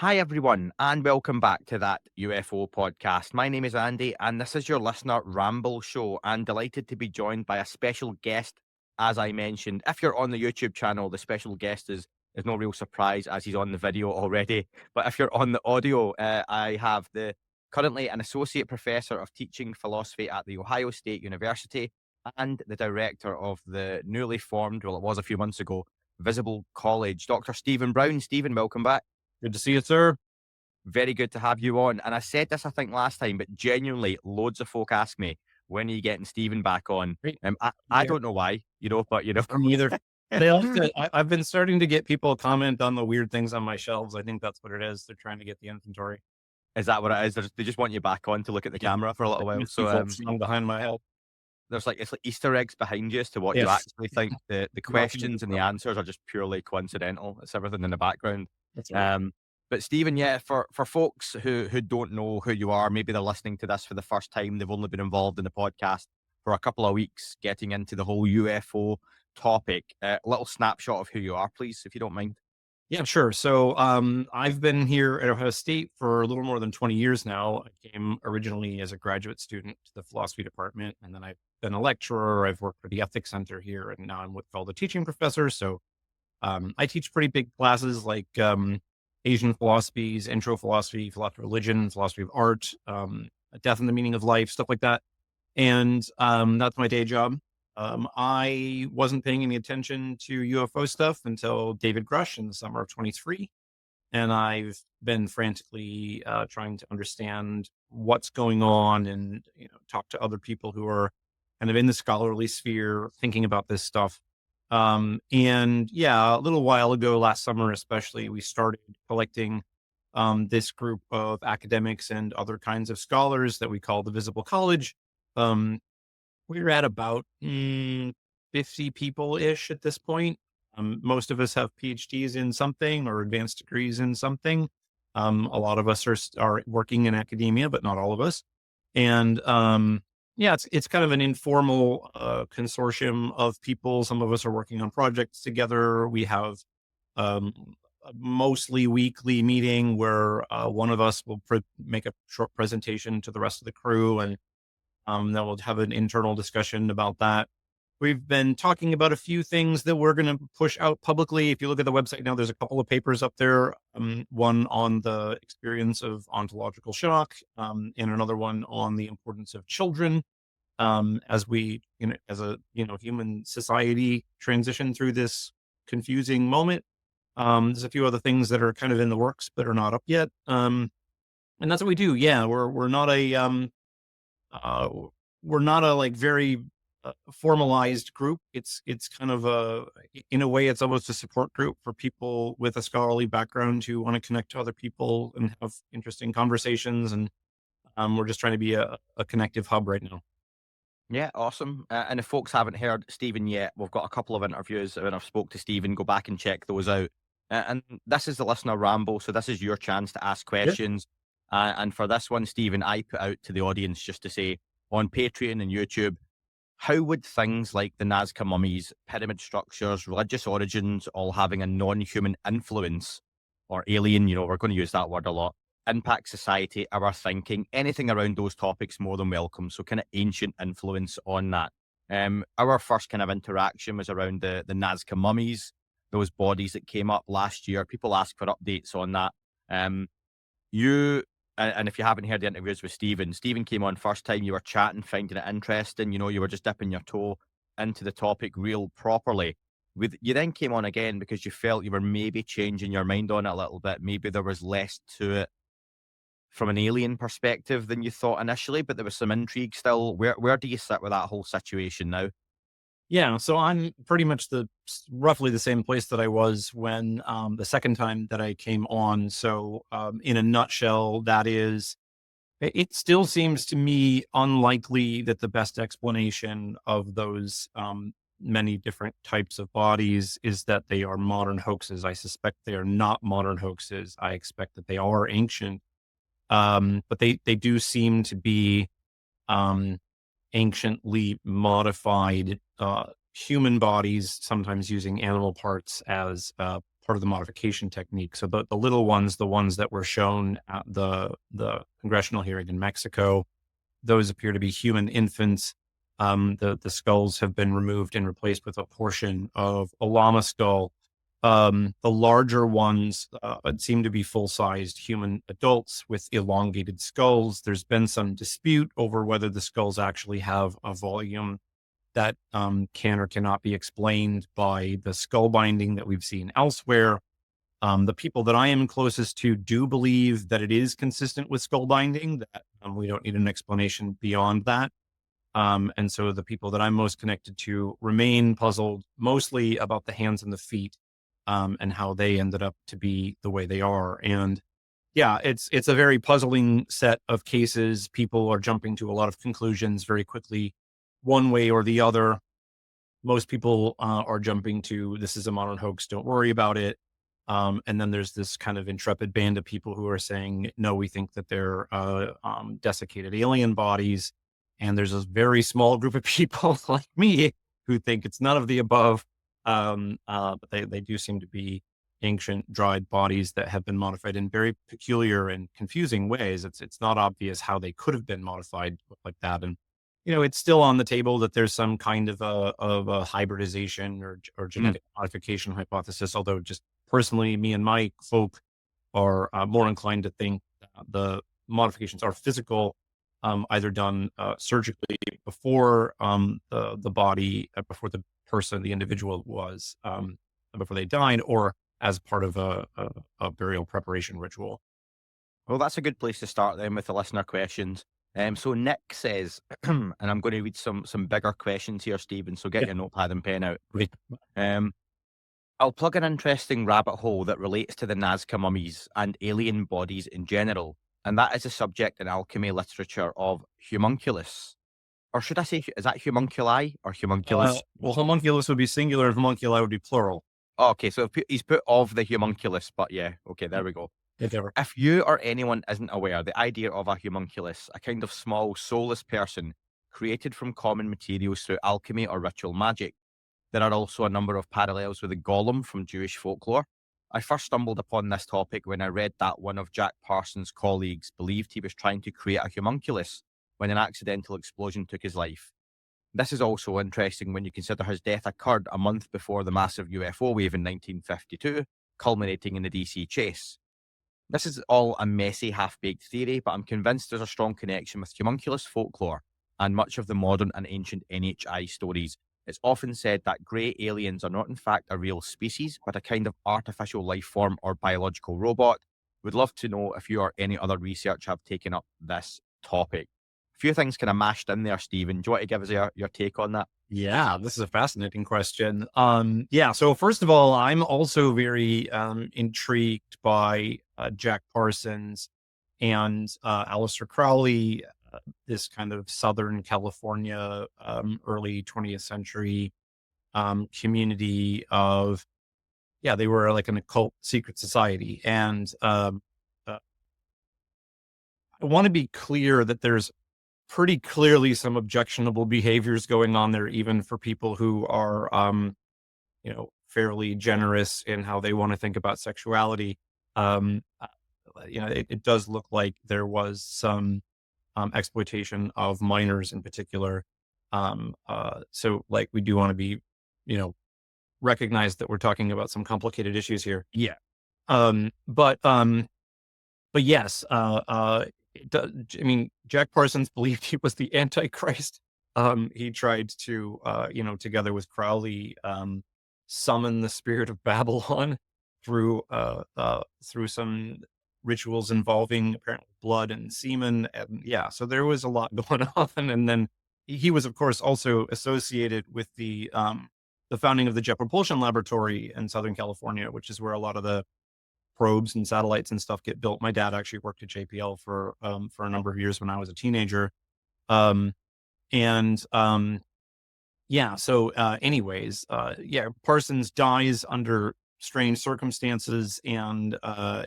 Hi, everyone, and welcome back to that UFO podcast. My name is Andy, and this is your listener Ramble show. And delighted to be joined by a special guest, as I mentioned. If you're on the YouTube channel, the special guest is no real surprise as he's on the video already. But if you're on the audio, I have the currently an associate professor of teaching philosophy at the Ohio State University and the director of the newly formed, well, it was a few months ago, Visible College, Dr. Stephen Brown. Stephen, welcome back. Good to see you, sir. Very good to have you on. And I said this, I think, last time, but genuinely, loads of folk ask me, when are you getting Stephen back on? Great. I don't know why, but Me either. They also, I've been starting to get people comment on the weird things on my shelves. I think that's what it is. They're trying to get the inventory. Is that what it is? They just want you back on to look at the camera for a little while. So Behind my head. there's it's like Easter eggs behind you as to what you Yes. actually think. The questions and the answers are just purely coincidental. It's everything in the background. That's right. But Stephen, yeah, for folks who don't know who you are, maybe they're listening to this for the first time, they've only been involved in the podcast for a couple of weeks, getting into the whole UFO topic. A little snapshot of who you are, please, if you don't mind. Yeah, sure. So I've been here at Ohio State for a little more than 20 years now. I came originally as a graduate student to the philosophy department, and then I've been a lecturer. I've worked for the ethics center here, and now I'm with all the teaching professors. So I teach pretty big classes like Asian philosophies, intro philosophy, philosophy of religion, philosophy of art, death and the meaning of life, stuff like that. And that's my day job. I wasn't paying any attention to UFO stuff until David Grush in the summer of 23. And I've been frantically trying to understand what's going on and talk to other people who are kind of in the scholarly sphere thinking about this stuff. And yeah, a little while ago, last summer especially, we started collecting this group of academics and other kinds of scholars that we call the Visible College. We're at about 50 people-ish at this point. Most of us have PhDs in something or advanced degrees in something. A lot of us are working in academia, but not all of us. And yeah, it's kind of an informal consortium of people. Some of us are working on projects together. We have a mostly weekly meeting where one of us will make a short presentation to the rest of the crew, and then we'll have an internal discussion about that. We've been talking about a few things that we're going to push out publicly. If you look at the website now, there's a couple of papers up there. One on the experience of ontological shock, and another one on the importance of children as we, as a human society transition through this confusing moment. There's a few other things that are kind of in the works but are not up yet. And that's what we do. Yeah, we're not a like very formalized group. It's kind of in a way, it's almost a support group for people with a scholarly background who want to connect to other people and have interesting conversations. And we're just trying to be a connective hub right now. Yeah, awesome. And if folks haven't heard Stephen yet, we've got a couple of interviews when I've spoke to Stephen. Go back and check those out. And this is the listener ramble, so this is your chance to ask questions. And for this one, Stephen, I put out to the audience just to say on Patreon and YouTube, how would things like the Nazca Mummies, pyramid structures, religious origins, all having a non-human influence or alien, we're going to use that word a lot, impact society, our thinking, anything around those topics more than welcome. So kind of ancient influence on that. Our first kind of interaction was around the Nazca Mummies, those bodies that came up last year. People ask for updates on that. And if you haven't heard the interviews with Stephen came on first time, you were chatting, finding it interesting, you were just dipping your toe into the topic real properly. You then came on again because you felt you were maybe changing your mind on it a little bit. Maybe there was less to it from an alien perspective than you thought initially, but there was some intrigue still. Where do you sit with that whole situation now? Yeah, so I'm pretty much roughly the same place that I was when the second time that I came on. So in a nutshell, that is, it still seems to me unlikely that the best explanation of those many different types of bodies is that they are modern hoaxes. I suspect they are not modern hoaxes. I expect that they are ancient, but they do seem to be anciently modified human bodies, sometimes using animal parts as part of the modification technique. So the little ones, the ones that were shown at the congressional hearing in Mexico, those appear to be human infants. The skulls have been removed and replaced with a portion of a llama skull. The larger ones seem to be full-sized human adults with elongated skulls. There's been some dispute over whether the skulls actually have a volume that can or cannot be explained by the skull binding that we've seen elsewhere. The people that I am closest to do believe that it is consistent with skull binding, that we don't need an explanation beyond that. And so the people that I'm most connected to remain puzzled mostly about the hands and the feet, and how they ended up to be the way they are. And yeah, it's a very puzzling set of cases. People are jumping to a lot of conclusions very quickly, one way or the other. Most people are jumping to, this is a modern hoax, don't worry about it. And then there's this kind of intrepid band of people who are saying, no, we think that they're desiccated alien bodies. And there's a very small group of people like me who think it's none of the above. But they do seem to be ancient dried bodies that have been modified in very peculiar and confusing ways. It's not obvious how they could have been modified like that. And, it's still on the table that there's some kind of a hybridization or genetic modification hypothesis. Although just personally, me and my folk are more inclined to think the modifications are physical, either done surgically before the body, before the person, the individual was, before they died, or as part of a burial preparation ritual. Well, that's a good place to start then with the listener questions. So Nick says, and I'm going to read some bigger questions here, Stephen, so get your notepad and pen out. Right. I'll plug an interesting rabbit hole that relates to the Nazca mummies and alien bodies in general, and that is a subject in alchemy literature of Humunculus. Or should I say, is that Humunculi or Humunculus? Well, homunculus would be singular and homunculi would be plural. Oh, okay, so he's put of the Humunculus, but yeah, okay, there we go. If you or anyone isn't aware, the idea of a homunculus, a kind of small, soulless person created from common materials through alchemy or ritual magic. There are also a number of parallels with the golem from Jewish folklore. I first stumbled upon this topic when I read that one of Jack Parsons' colleagues believed he was trying to create a homunculus when an accidental explosion took his life. This is also interesting when you consider his death occurred a month before the massive UFO wave in 1952, culminating in the DC chase. This is all a messy, half-baked theory, but I'm convinced there's a strong connection with homunculus folklore and much of the modern and ancient NHI stories. It's often said that grey aliens are not in fact a real species, but a kind of artificial life form or biological robot. Would love to know if you or any other research have taken up this topic. A few things kind of mashed in there, Stephen. Do you want to give us your take on that? Yeah, this is a fascinating question. So first of all, I'm also very intrigued by Jack Parsons and Aleister Crowley, this kind of Southern California, early 20th century community of, they were like an occult secret society. And I want to be clear that there's pretty clearly some objectionable behaviors going on there, even for people who are, fairly generous in how they want to think about sexuality. It does look like there was some exploitation of minors in particular. So like we do want to be, recognize that we're talking about some complicated issues here. Yeah. But yes, Jack Parsons believed he was the Antichrist. He tried to, together with Crowley, summon the spirit of Babylon through some rituals involving apparently blood and semen. And so there was a lot going on. And then he was, of course, also associated with the founding of the Jet Propulsion Laboratory in Southern California, which is where a lot of the probes and satellites and stuff get built. My dad actually worked at JPL for a number of years when I was a teenager. Parsons dies under strange circumstances, and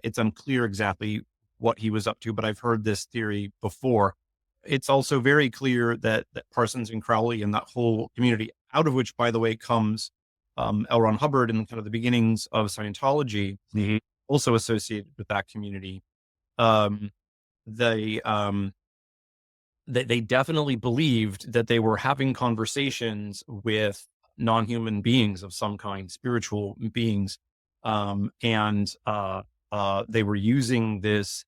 it's unclear exactly what he was up to, but I've heard this theory before. It's also very clear that Parsons and Crowley and that whole community out of which, by the way, comes L. Ron Hubbard and kind of the beginnings of Scientology, also associated with that community. Um, they they definitely believed that they were having conversations with non-human beings of some kind, spiritual beings, and they were using this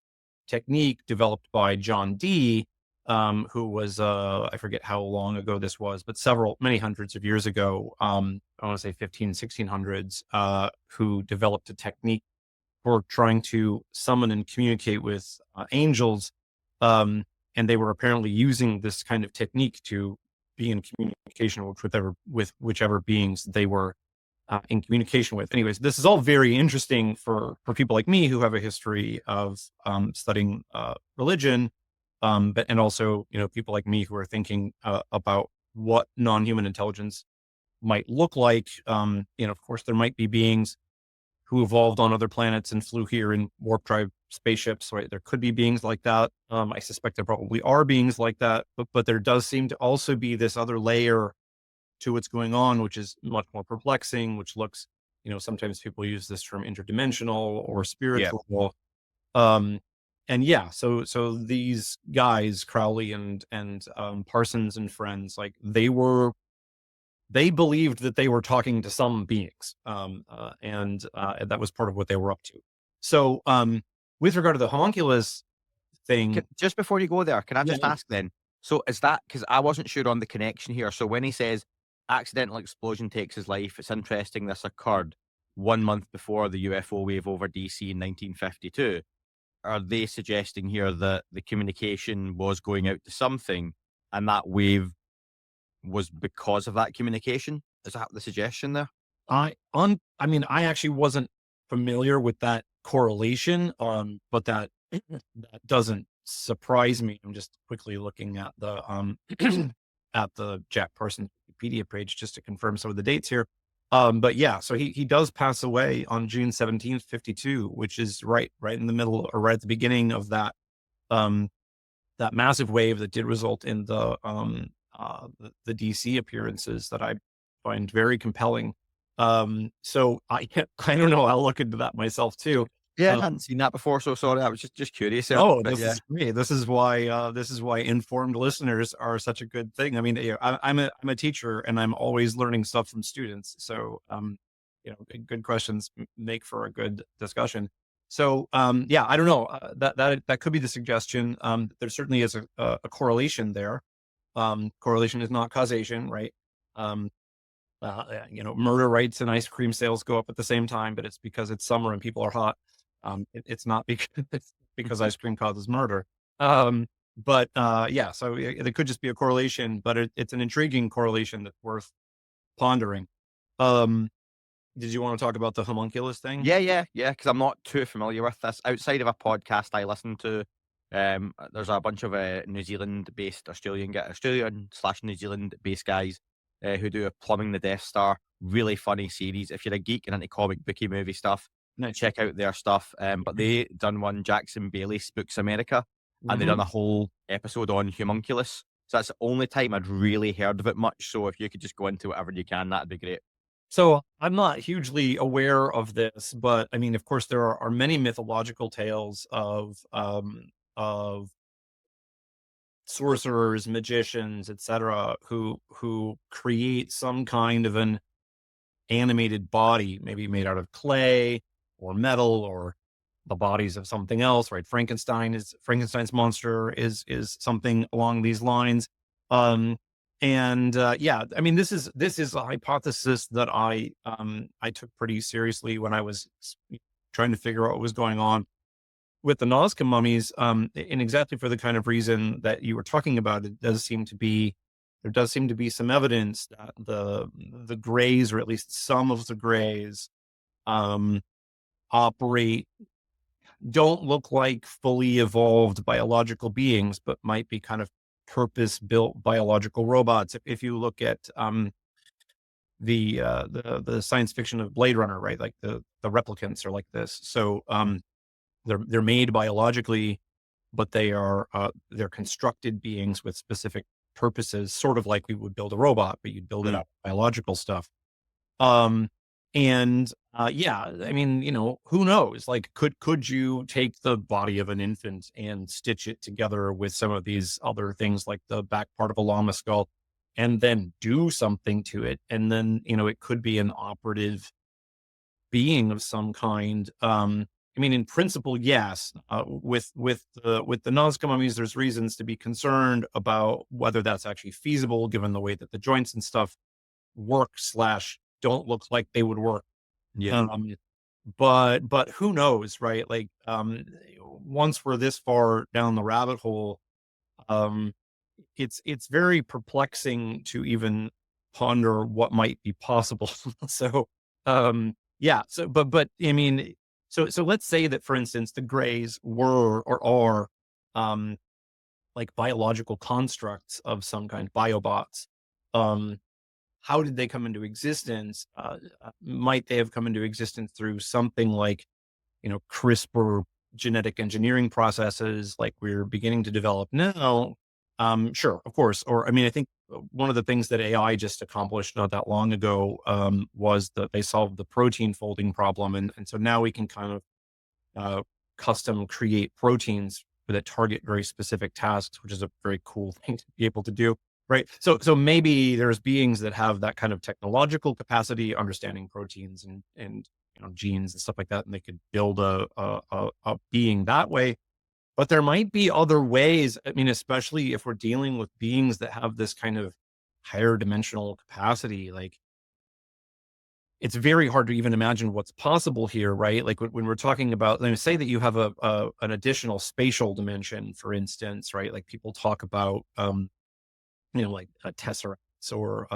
technique developed by John Dee, who was I forget how long ago this was, but many hundreds of years ago. I want to say 1600s, who developed a technique for trying to summon and communicate with angels. And they were apparently using this kind of technique to be in communication with whichever beings they were in communication with. Anyways, this is all very interesting for people like me who have a history of studying religion, and also, you know, people like me who are thinking about what non-human intelligence might look like. You know, of course, there might be beings who evolved on other planets and flew here in warp drive spaceships, right? There could be beings like that. I suspect there probably are beings like that, but there does seem to also be this other layer to what's going on, which is much more perplexing, which looks, you know, sometimes people use this term interdimensional or spiritual. And yeah, so these guys, Crowley and Parsons and friends, like they believed that they were talking to some beings, and that was part of what they were up to. So, with regard to the homunculus thing, Just before you go there, can I just ask then? So is that, because I wasn't sure on the connection here. So when he says accidental explosion takes his life, it's interesting this occurred 1 month before the UFO wave over DC in 1952. Are they suggesting here that the communication was going out to something, and that wave was because of that communication? Is that the suggestion there? I mean, I actually wasn't familiar with that correlation, but that doesn't surprise me. I'm just quickly looking at the at the Jack Parsons Wikipedia page just to confirm some of the dates here. But yeah, so he does pass away on June 17th, 52, which is right in the middle, or right at the beginning of that that massive wave that did result in the DC appearances that I find very compelling. So I don't know. I'll look into that myself too. Yeah, I hadn't seen that before, so sorry. I was just curious. Oh, But this is great. This is why informed listeners are such a good thing. I mean, you know, I'm a teacher and I'm always learning stuff from students. So, you know, good questions make for a good discussion. So, yeah, I don't know. That could be the suggestion. There certainly is a correlation there. Correlation is not causation, right? You know, murder rates and ice cream sales go up at the same time, but it's because it's summer and people are hot. It's not because it's because ice cream causes murder. But yeah, so it could just be a correlation, but it's an intriguing correlation that's worth pondering. Did you want to talk about the homunculus thing? Yeah, because I'm not too familiar with this. Outside of a podcast I listen to, there's a bunch of New Zealand-based Australian/New Zealand-based guys who do a Plumbing the Death Star, really funny series. If you're a geek and into comic booky movie stuff, check out their stuff. But they done one, Jackson Bailey Spooks America, and they done a whole episode on Humunculus. So that's the only time I'd really heard of it much. So if you could just go into whatever you can, that'd be great. So I'm not hugely aware of this, but I mean, of course, there are many mythological tales of sorcerers, magicians, etc., who create some kind of an animated body, maybe made out of clay or metal or the bodies of something else, right? Frankenstein's monster is something along these lines. Yeah, I mean, this is a hypothesis that I took pretty seriously when I was trying to figure out what was going on with the Nazca mummies, and exactly for the kind of reason that you were talking about. There does seem to be some evidence that the Greys, or at least some of the Greys, don't look like fully evolved biological beings, but might be kind of purpose-built biological robots. If you look at the science fiction of Blade Runner, right? Like the replicants are like this. So they're made biologically, but they're constructed beings with specific purposes, sort of like we would build a robot, but you'd build it Mm. out of biological stuff. Yeah, I mean, who knows? Like, could you take the body of an infant and stitch it together with some of these other things, like the back part of a llama skull, and then do something to it? And then, it could be an operative being of some kind. I mean, in principle, yes. With the Nazca mummies, there's reasons to be concerned about whether that's actually feasible, given the way that the joints and stuff work slash don't look like they would work. Yeah. But who knows, right? Like, once we're this far down the rabbit hole, um, it's very perplexing to even ponder what might be possible. So, yeah. So, but I mean, so let's say that, for instance, the Greys were or are, like biological constructs of some kind, biobots. Um, how did they come into existence? Might they have come into existence through something like, CRISPR genetic engineering processes like we're beginning to develop now? Sure, of course. Or, I mean, I think one of the things that AI just accomplished not that long ago, was that they solved the protein folding problem. And so now we can kind of custom create proteins that target very specific tasks, which is a very cool thing to be able to do. Right. So maybe there's beings that have that kind of technological capacity, understanding proteins and genes and stuff like that, and they could build a being that way. But there might be other ways. I mean, especially if we're dealing with beings that have this kind of higher dimensional capacity, like, it's very hard to even imagine what's possible here, right? Like, when we're talking about, let me say that you have an additional spatial dimension, for instance, right? Like, people talk about, like a tesseract, or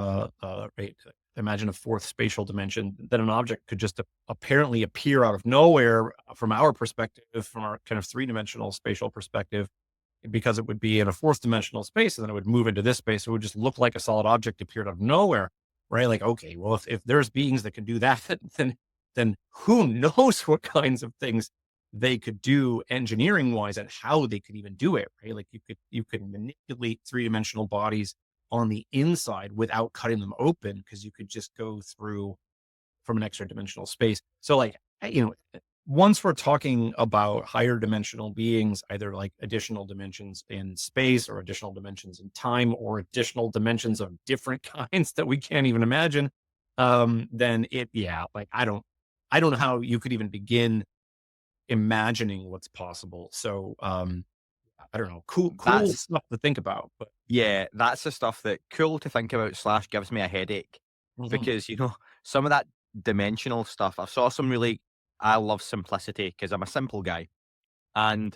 right, imagine a fourth spatial dimension. Then an object could just apparently appear out of nowhere from our perspective, from our kind of three-dimensional spatial perspective, because it would be in a fourth dimensional space, and then it would move into this space. It would just look like a solid object appeared out of nowhere, right? Like, okay, well, if there's beings that can do that, then who knows what kinds of things they could do engineering wise, and how they could even do it, right? Like, you could manipulate three-dimensional bodies on the inside without cutting them open, because you could just go through from an extra dimensional space. So, like, once we're talking about higher dimensional beings, either like additional dimensions in space, or additional dimensions in time, or additional dimensions of different kinds that we can't even imagine, then like, I don't know how you could even begin imagining what's possible. So, I don't know, cool That's stuff to think about. But Yeah, that's the stuff that cool to think about slash gives me a headache, Mhm. because some of that dimensional stuff. I love simplicity because I'm a simple guy, and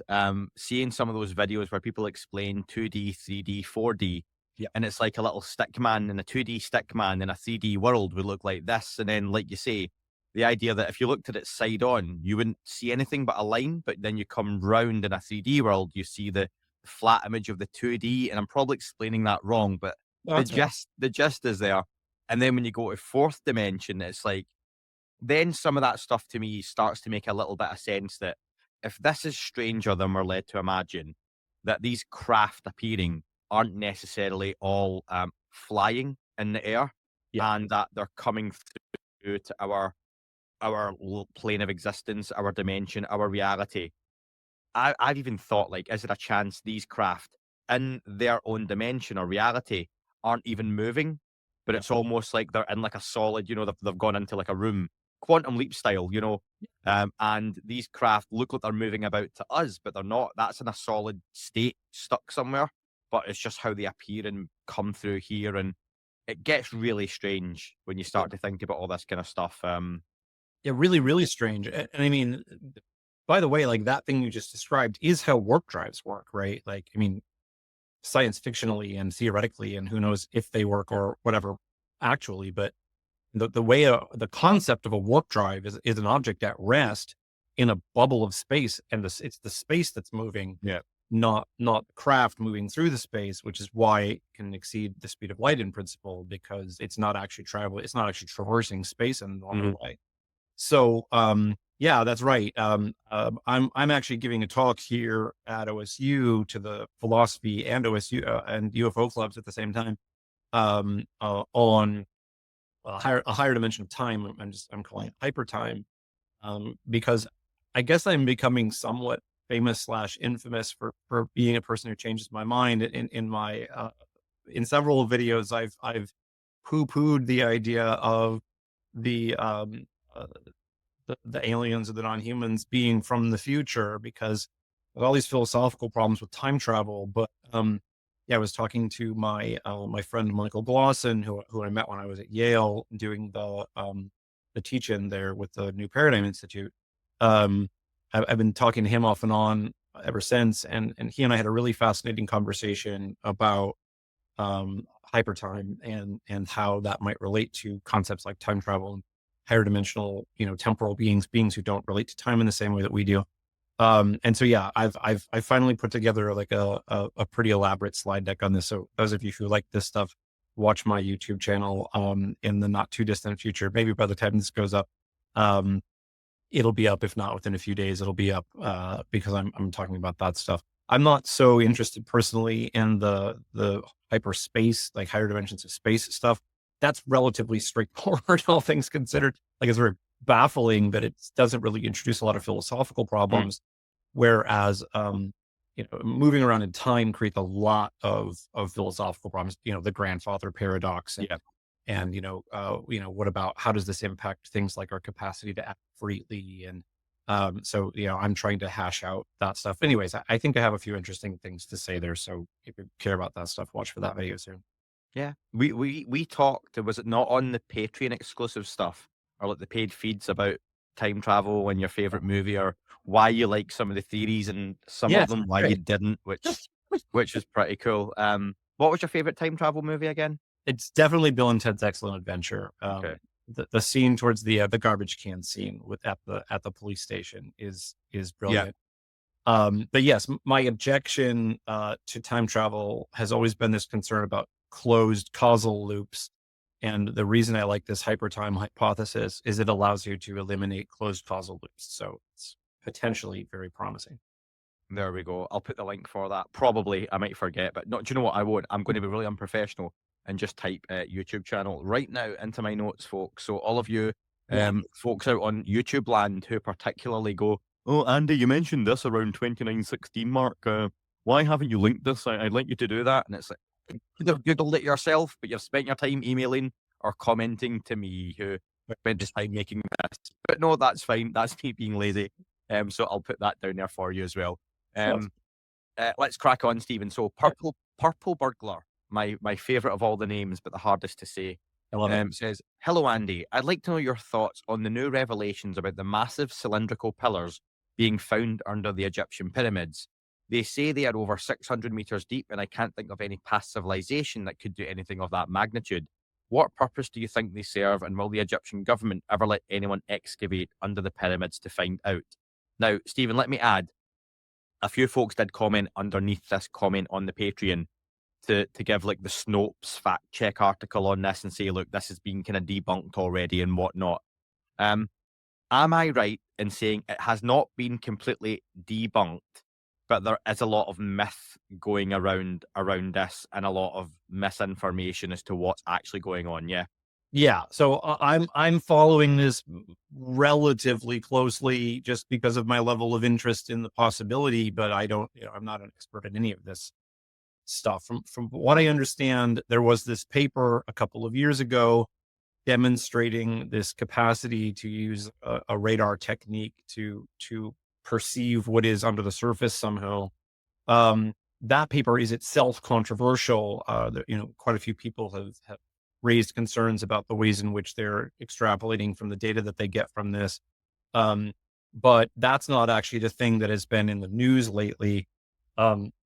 seeing some of those videos where people explain 2D, 3D, 4D, Yeah. and it's like a little stick man, and a 2D stick man in a 3D world would look like this, and then, like you say, the idea that if you looked at it side on, you wouldn't see anything but a line, but then you come round in a 3D world, you see the flat image of the 2D, and I'm probably explaining that wrong, but No, the that's fair. gist is there. And then when you go to fourth dimension, it's like, then some of that stuff to me starts to make a little bit of sense, that if this is stranger than we're led to imagine, that these craft appearing aren't necessarily all flying in the air, Yeah. and that they're coming through to our plane of existence, our dimension, our reality. I've even thought, like, is there a chance these craft in their own dimension or reality aren't even moving, but Yeah. it's almost like they're in like a solid, they've gone into like a room, quantum leap style, and these craft look like they're moving about to us, but they're not. That's in a solid state, stuck somewhere. But it's just how they appear and come through here, and it gets really strange when you Yeah. start to think about all this kind of stuff. Yeah, really, really strange. And I mean, by the way, like, that thing you just described is how warp drives work, right? Like, I mean, science fictionally and theoretically, and who knows if they work or whatever actually, but the way the concept of a warp drive is an object at rest in a bubble of space, and it's the space that's moving, Yeah. not the craft moving through the space, which is why it can exceed the speed of light in principle, because it's not actually traveling, it's not actually traversing space in a normal way. So, Yeah, that's right. I'm actually giving a talk here at OSU to the philosophy and OSU and UFO clubs at the same time, on a higher dimension of time. I'm calling it hyper time, because I guess I'm becoming somewhat famous slash infamous for being a person who changes my mind. In my in several videos, I've poo pooed the idea of the uh, the aliens or the non-humans being from the future, because there's all these philosophical problems with time travel. But yeah, I was talking to my friend Michael Glosson, who I met when I was at Yale doing the teach-in there with the New Paradigm Institute. I've been talking to him off and on ever since, and he and I had a really fascinating conversation about hypertime and how that might relate to concepts like time travel and higher dimensional, temporal beings who don't relate to time in the same way that we do. And so, yeah, I've finally put together like a pretty elaborate slide deck on this. So those of you who like this stuff, watch my YouTube channel, in the not too distant future. Maybe by the time this goes up, um, it'll be up. If not within a few days, it'll be up, because I'm talking about that stuff. I'm not so interested personally in the hyperspace, like higher dimensions of space stuff. That's relatively straightforward, all things considered. Like, it's very baffling, but it doesn't really introduce a lot of philosophical Mm, problems. Whereas, moving around in time creates a lot of philosophical problems. The grandfather paradox, yeah. what about how does this impact things like our capacity to act freely? And so, I'm trying to hash out that stuff. Anyways, I think I have a few interesting things to say there. So if you care about that stuff, watch for that video soon. Yeah, we talked. Was it not on the Patreon exclusive stuff or like the paid feeds about time travel and your favorite movie or why you like some of the theories and some Yeah, of them why you great. didn't, which is pretty cool. What was your favorite time travel movie again? It's definitely Bill and Ted's Excellent Adventure. Okay. The scene towards the garbage can scene at the police station is Yeah. brilliant. But yes, my objection to time travel has always been this concern about closed causal loops. And the reason I like this hypertime hypothesis is it allows you to eliminate closed causal loops. So it's potentially very promising. There we go. I'll put the link for that. Probably I might forget, but no, do you know what I won't? I'm going to be really unprofessional and just type YouTube channel right now into my notes, folks. So all of you Yeah. folks out on YouTube land who particularly go, oh, Andy, you mentioned this around 2916 mark. Why haven't you linked this? I'd like you to do that. And it's like, you could have Googled it yourself, but you've spent your time emailing or commenting to me who spent his time making this. But no, that's fine. That's me being lazy. So I'll put that down there for you as well. Love, Um, let's crack on, Stephen. So yeah, purple burglar, my favorite of all the names, but the hardest to say. I love it. Says, "Hello, Andy. I'd like to know your thoughts on the new revelations about the massive cylindrical pillars being found under the Egyptian pyramids. They say they are over 600 meters deep, and I can't think of any past civilization that could do anything of that magnitude. What purpose do you think they serve, and will the Egyptian government ever let anyone excavate under the pyramids to find out?" Now, Stephen, let me add, a few folks did comment underneath this comment on the Patreon to give like the Snopes fact check article on this and say, look, this has been kind of debunked already and whatnot. Um, am I right in saying it has not been completely debunked, but there is a lot of myth going around this and a lot of misinformation as to what's actually going on? Yeah. Yeah, so I'm following this relatively closely just because of my level of interest in the possibility, but I don't, I'm not an expert in any of this stuff. From what I understand, there was this paper a couple of years ago demonstrating this capacity to use a radar technique to perceive what is under the surface somehow. That paper is itself controversial. Quite a few people have raised concerns about the ways in which they're extrapolating from the data that they get from this. But that's not actually the thing that has been in the news lately.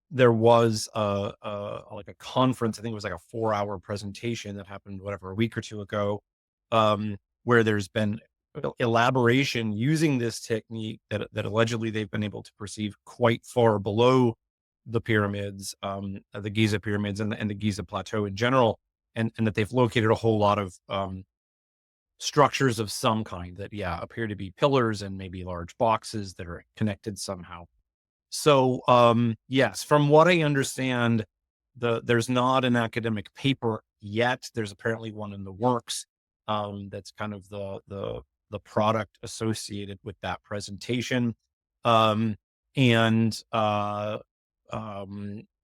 There was like a conference, I think it was like a 4-hour presentation that happened, whatever, a week or two ago, where there's been elaboration using this technique that allegedly they've been able to perceive quite far below the pyramids, the Giza pyramids and the Giza plateau in general, and that they've located a whole lot of structures of some kind that, yeah, appear to be pillars and maybe large boxes that are connected somehow. So, yes, from what I understand, there's not an academic paper yet. There's apparently one in the works. That's kind of the product associated with that presentation. Um, and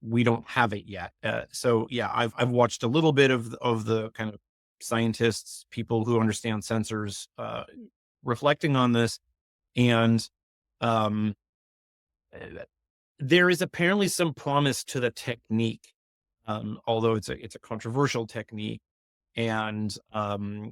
we don't have it yet. So yeah, I've watched a little bit of the kind of scientists, people who understand sensors, reflecting on this, and um, uh, there is apparently some promise to the technique, although it's a controversial technique. And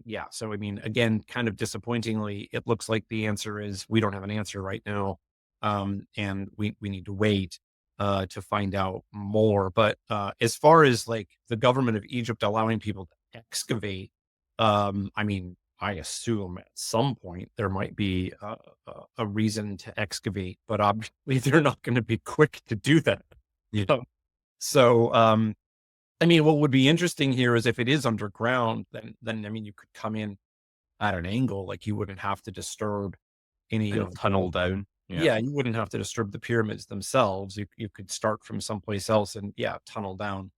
yeah, so I mean, again, kind of disappointingly, it looks like the answer is we don't have an answer right now, and we need to wait to find out more. But as far as like the government of Egypt allowing people to excavate, I mean, I assume at some point there might be a reason to excavate, but obviously they're not going to be quick to do that. Yeah. So, I mean, what would be interesting here is if it is underground, then I mean, you could come in at an angle, like you wouldn't have to disturb any It'll of tunnel down. Yeah. yeah, you wouldn't have to disturb the pyramids themselves. You could start from someplace else and yeah, tunnel down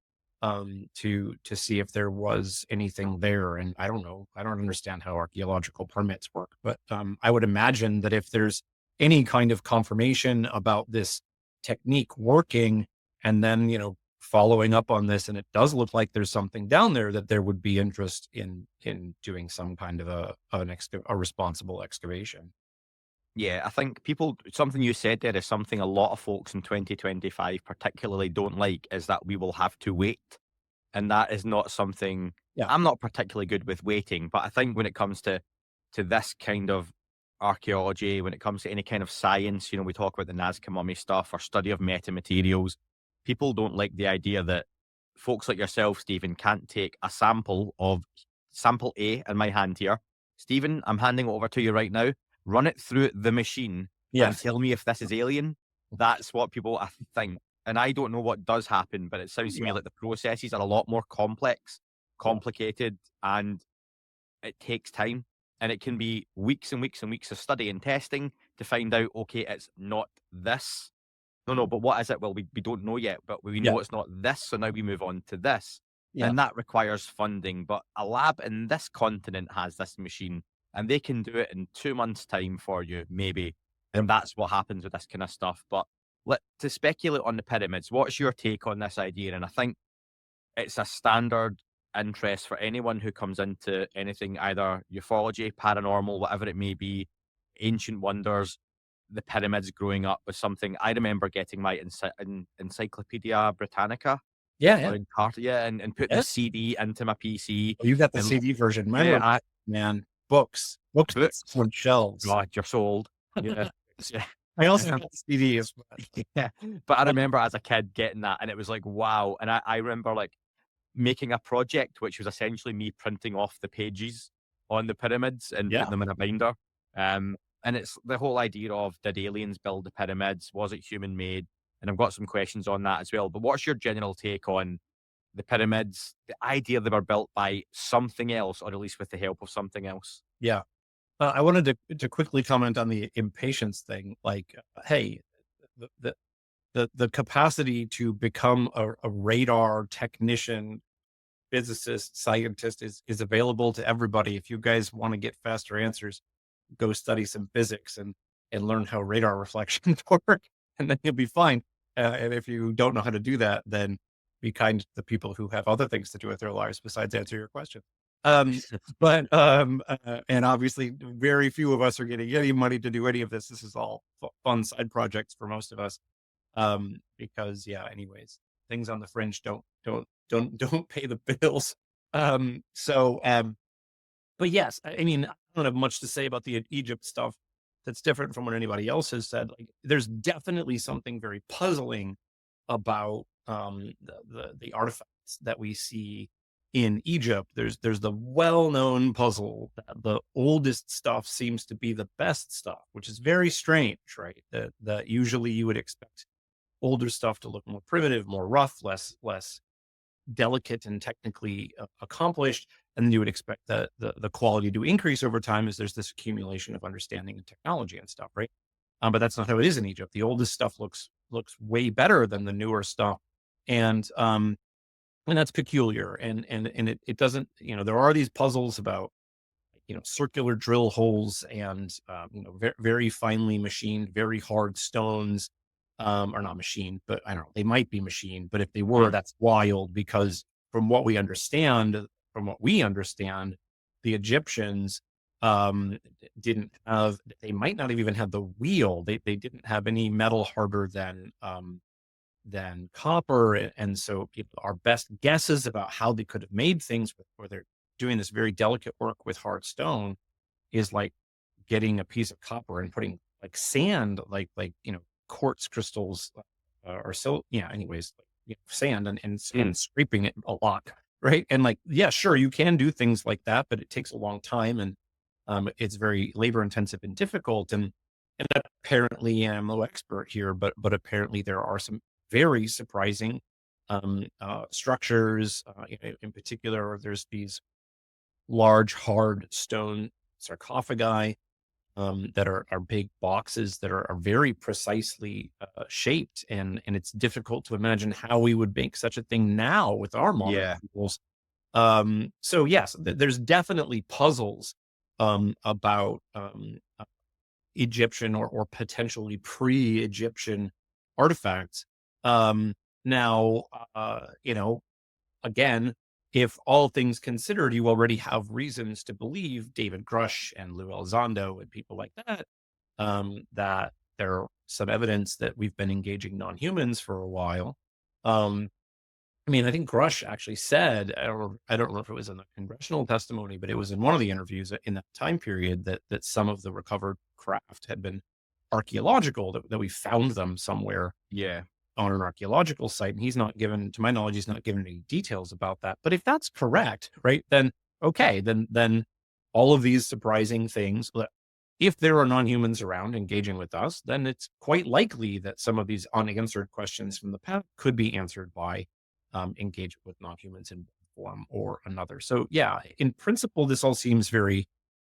to see if there was anything there. And I don't know, I don't understand how archaeological permits work, but I would imagine that if there's any kind of confirmation about this technique working, and then, you know, following up on this, and it does look like there's something down there, that there would be interest in doing some kind of a responsible excavation. Yeah, I think something you said there is something a lot of folks in 2025 particularly don't like, is that we will have to wait. And that is not something Yeah. I'm not particularly good with waiting, but I think when it comes to this kind of archaeology, when it comes to any kind of science, you know, we talk about the Nazca Mummy stuff or study of metamaterials, people don't like the idea that folks like yourself, Stephen, can't take a sample of sample A in my hand here. Stephen, I'm handing it over to you right now. Run it through the machine and Yes. tell me if this is alien. That's what people, I think. And I don't know what does happen, but it sounds to me Yeah. like the processes are a lot more complex, Yeah. complicated, and it takes time. And it can be weeks and weeks and weeks of study and testing to find out, okay, it's not this. No, no, but what is it? Well, we don't know yet, but we Yeah. know it's not this. So now we move on to this. Yeah. And that requires funding. But a lab in this continent has this machine and they can do it in 2 months' time for you, maybe. Yep. And that's what happens with this kind of stuff. But to speculate on the pyramids, what's your take on this idea? And I think it's a standard interest for anyone who comes into anything, either ufology, paranormal, whatever it may be, ancient wonders. The pyramids growing up was something I remember getting my Encyclopedia Britannica Yeah. or Yeah. Encarta, yeah, and putting the Yes. CD into my PC. Oh, you got the And CD version. Mine yeah, were, man, books books. on shelves. God, you're so old. Yeah. Yeah. I also got the CDs. Yeah. But I remember as a kid getting that and it was like, wow. And I remember like making a project, which was essentially me printing off the pages on the pyramids and Yeah. putting them in a binder. And it's the whole idea of, did aliens build the pyramids? Was it human made? And I've got some questions on that as well. But what's your general take on the pyramids, the idea they were built by something else, or at least with the help of something else? Yeah. I wanted to quickly comment on the impatience thing. Like, hey, the the the capacity to become a radar technician, physicist, scientist is available to everybody. If you guys want to get faster answers, go study some physics and learn how radar reflections work, and then you'll be fine. And if you don't know how to do that, then be kind to the people who have other things to do with their lives besides answer your question. Um, and obviously, very few of us are getting any money to do any of this. This is all fun side projects for most of us. Because yeah, anyways, things on the fringe don't pay the bills. But yes, I mean, I don't have much to say about the Egypt stuff that's different from what anybody else has said. Like, there's definitely something very puzzling about the artifacts that we see in Egypt. There's the well-known puzzle that the oldest stuff seems to be the best stuff, which is very strange, right? That usually you would expect older stuff to look more primitive, more rough, less delicate and technically accomplished. And then you would expect that the quality to increase over time as there's this accumulation of understanding and technology and stuff, right? But that's not how it is in Egypt. The oldest stuff looks way better than the newer stuff, and that's peculiar. And it doesn't, there are these puzzles about, circular drill holes and very, very finely machined, very hard stones, are not machined, but I don't know, they might be machined. But if they were, Mm. that's wild because from what we understand, the Egyptians didn't have, they might not have even had the wheel. They didn't have any metal harder than copper. And so our best guesses about how they could have made things where they're doing this very delicate work with hard stone is like getting a piece of copper and putting like sand, quartz crystals, or so. Yeah. Anyways, like, sand and scraping it a lot. Right. And like, yeah, sure. You can do things like that, but it takes a long time and it's very labor intensive and difficult. And apparently I'm no expert here, but apparently there are some very surprising structures. In particular, there's these large hard stone sarcophagi that are big boxes that are very precisely shaped, and it's difficult to imagine how we would make such a thing now with our modern Yeah. tools. So yes, there's definitely puzzles about Egyptian or potentially pre-Egyptian artifacts. Now, again, if all things considered, you already have reasons to believe David Grush and Lou Elizondo and people like that there are some evidence that we've been engaging non-humans for a while. I mean, I think Grush actually said, I don't know if it was in the congressional testimony, but it was in one of the interviews in that time period that some of the recovered craft had been archaeological, that we found them somewhere Yeah. on an archaeological site. And he's not given, to my knowledge, he's not given any details about that. But if that's correct, right, then okay, then all of these surprising things, if there are non-humans around engaging with us, then it's quite likely that some of these unanswered questions from the past could be answered by engagement with non-humans in one form or another. So yeah, in principle, this all seems very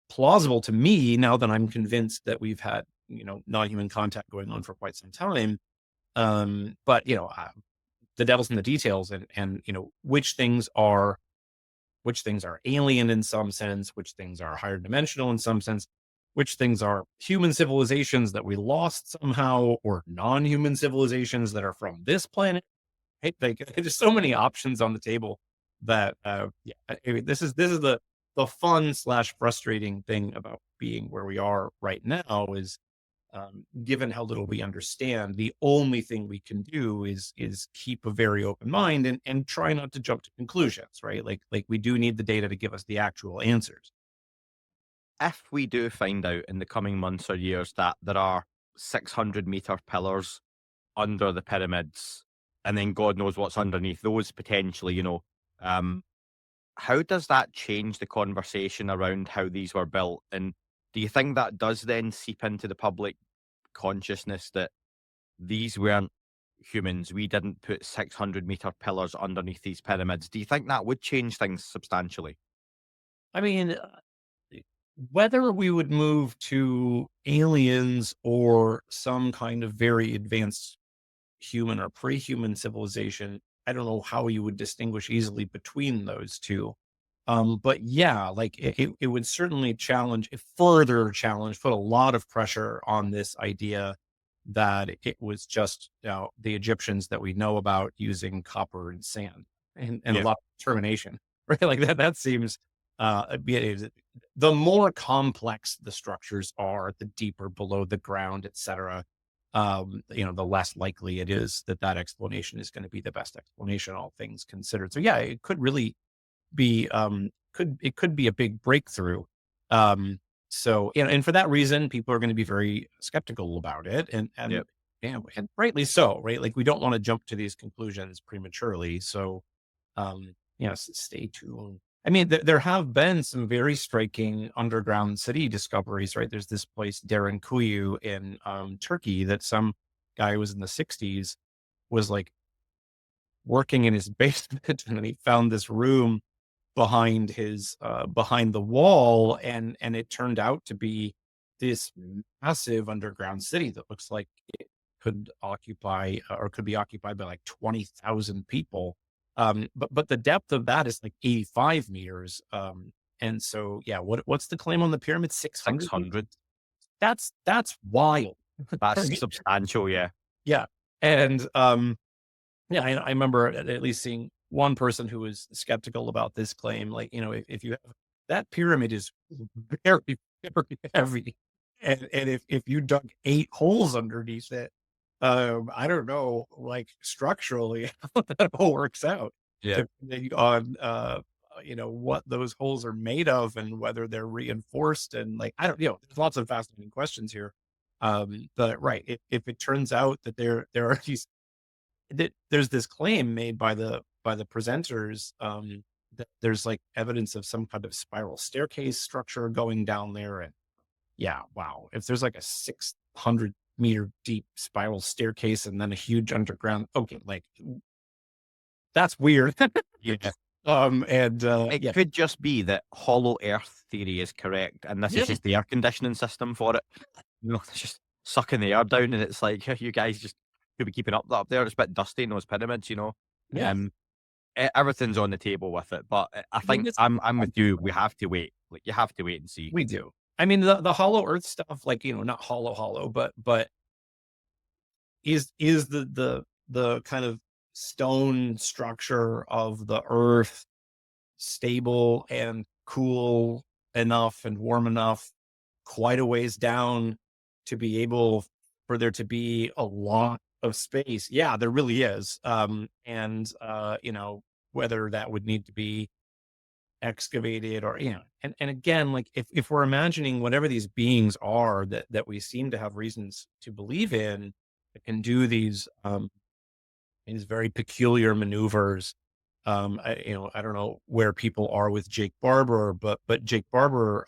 plausible to me now that I'm convinced that we've had, non-human contact going on for quite some time. But the devil's in the details, and which things are alien in some sense, which things are higher dimensional in some sense, which things are human civilizations that we lost somehow, or non-human civilizations that are from this planet. Right? Like, there's so many options on the table that, I mean, this is the fun / frustrating thing about being where we are right now is, given how little we understand, the only thing we can do is keep a very open mind and try not to jump to conclusions, right? Like we do need the data to give us the actual answers. If we do find out in the coming months or years that there are 600-meter pillars under the pyramids, and then God knows what's underneath those potentially, um, how does that change the conversation around how these were built? And do you think that does then seep into the public consciousness that these weren't humans? We didn't put 600-meter pillars underneath these pyramids. Do you think that would change things substantially? I mean, whether we would move to aliens or some kind of very advanced human or pre-human civilization, I don't know how you would distinguish easily between those two. But yeah, like it would certainly further challenge, put a lot of pressure on this idea that it was just, the Egyptians that we know about using copper and sand and a Yeah. lot of determination, right? Like that seems, the more complex the structures are, the deeper below the ground, etc. The less likely it is that explanation is going to be the best explanation, all things considered. So yeah, it could really be, could be a big breakthrough. So, and for that reason, people are going to be very skeptical about it, and Yep. yeah, and rightly so, right? Like we don't want to jump to these conclusions prematurely. So, yes, stay tuned. I mean, there have been some very striking underground city discoveries, right? There's this place, Derinkuyu in Turkey, that some guy who was in the 60s was like working in his basement and he found this room behind the wall, and it turned out to be this massive underground city that looks like it could occupy or could be occupied by like 20,000 people. But the depth of that is like 85 meters. And so yeah, what's the claim on the pyramid? 600? 600. That's wild. That's substantial, yeah. Yeah. And yeah, I remember at least seeing one person who was skeptical about this claim. Like, if you have that pyramid is very, very heavy. And if you dug 8 holes underneath it, I don't know, like structurally how that all works out. Yeah. Depending on what those holes are made of and whether they're reinforced, and like I don't there's lots of fascinating questions here. But right, if it turns out that there are these that there's this claim made by the presenters, that there's like evidence of some kind of spiral staircase structure going down there. And yeah, wow, if there's like a 600-meter deep spiral staircase and then a huge underground, okay, like that's weird. Yeah. And It yeah, could just be that hollow earth theory is correct, and this yeah, is just the air conditioning system for it. It's just sucking the air down, and it's like, you guys just could be keeping up there. It's a bit dusty in those pyramids. yeah. Um, everything's on the table with it, but I I mean, think I'm with you. We have to wait. Like, you have to wait and see. we do. I mean, the hollow earth stuff, like, not hollow, but is the kind of stone structure of the earth stable and cool enough and warm enough quite a ways down to be able for there to be a lot of space? Yeah, there really is. And whether that would need to be excavated or and again, like if we're imagining whatever these beings are that we seem to have reasons to believe in, that can do these very peculiar maneuvers. I don't know where people are with Jake Barber, but Jake Barber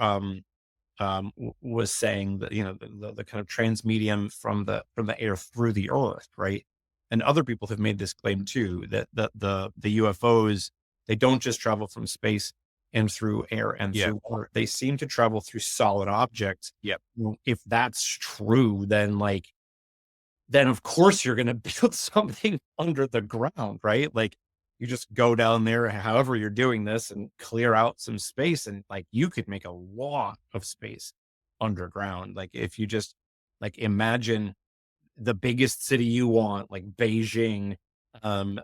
was saying that the kind of transmedium from the air through the earth, right? And other people have made this claim too, that the UFOs, they don't just travel from space and through air and Yeah. through water. They seem to travel through solid objects. Yep. If that's true, then of course you're going to build something under the ground, right? Like you just go down there, however you're doing this, and clear out some space, and like you could make a lot of space underground. Like if you just like imagine the biggest city you want, like Beijing, um,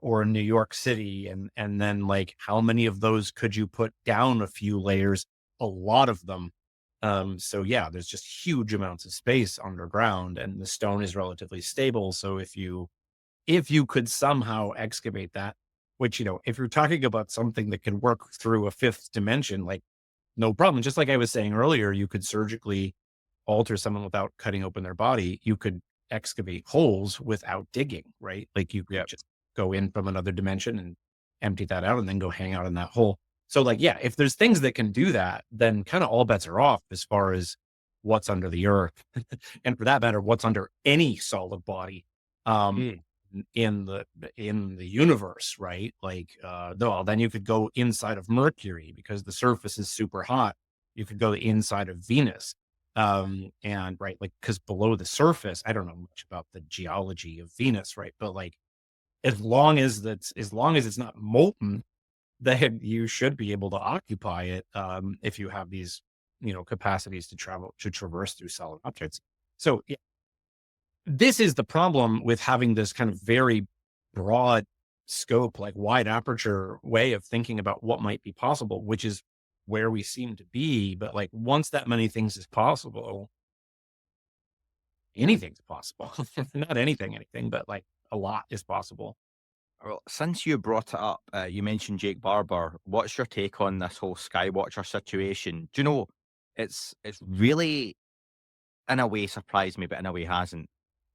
or New York City, and then like how many of those could you put down a few layers? A lot of them. So yeah, there's just huge amounts of space underground, and the stone is relatively stable. So if you could somehow excavate that, which if you're talking about something that can work through a fifth dimension, like no problem. Just like I was saying earlier, you could surgically alter someone without cutting open their body. You could excavate holes without digging, right? Like you could just go in from another dimension and empty that out and then go hang out in that hole. So like, yeah, if there's things that can do that, then kind of all bets are off as far as what's under the earth. And for that matter, what's under any solid body in the universe, right? Like well, then you could go inside of Mercury because the surface is super hot. You could go inside of Venus. And right, like because below the surface, I don't know much about the geology of Venus, right? But like as long as it's not molten, then you should be able to occupy it, if you have these capacities to traverse through solid objects. So yeah, this is the problem with having this kind of very broad scope, like wide aperture way of thinking about what might be possible, which is where we seem to be. But like once that many things is possible, anything's possible. Not anything, but like a lot is possible. Well, since you brought it up, you mentioned Jake Barber. What's your take on this whole Skywatcher situation? Do you know, it's really, in a way, surprised me, but in a way hasn't.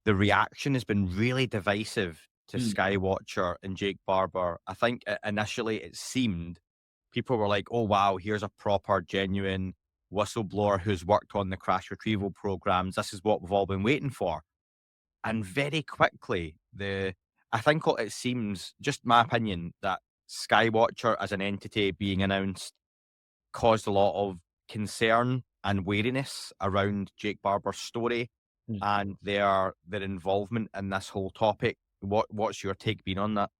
The reaction has been really divisive to Skywatcher and Jake Barber. I think initially it seemed people were like, "Oh wow, here's a proper, genuine whistleblower who's worked on the crash retrieval programs. This is what we've all been waiting for." And very quickly, I think it seems, just my opinion, that Skywatcher as an entity being announced caused a lot of concern and wariness around Jake Barber's story Mm. and their involvement in this whole topic. What's your take been on that?